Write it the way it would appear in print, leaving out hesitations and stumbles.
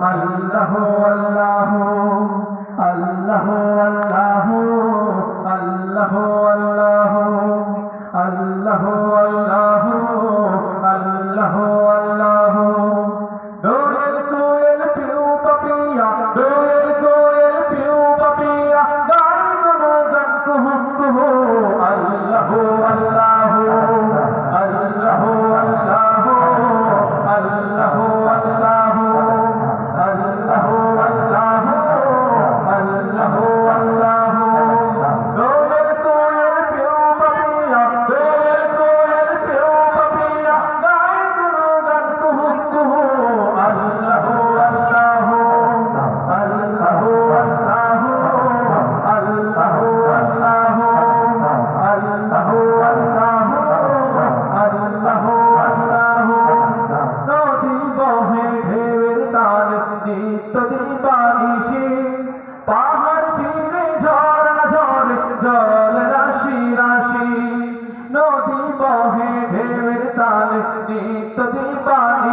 আল্লাহ আল্লাহ আল্লাহ আল্লাহ আল্লাহ আল্লাহ আল্লাহ আল্লাহ আল্লাহ আল্লাহ দোয়েল কোয়েল পিউ পাপিয়া দোয়েল কোয়েল পিউ পাপিয়া গায় গুণগান কুহু কুহু আল্লাহ আল্লাহ আল্লাহ আল্লাহ আল্লাহ আল্লাহ আল্লাহ আল্লাহ আল্লাহ আল্লাহ দোয়েল কোয়েল পিউ পাপিয়া দোয়েল কোয়েল পিউ পাপিয়া গায় গুণগান কুহু কুহু আল্লাহ আল্লাহ আল্লাহ আল্লাহ আল্লাহ আল্লাহ আল্লাহ আল্লাহ আল্লাহ আল্লাহ নদী বহে ঢেউয়ের তাল নিত্য দিবানিশি পাহাড় চিরে ঝর্ণা ঝরে জল রাশি রাশি নদী বহে ঢেউয়ের তাল নিত্য দিবানিশি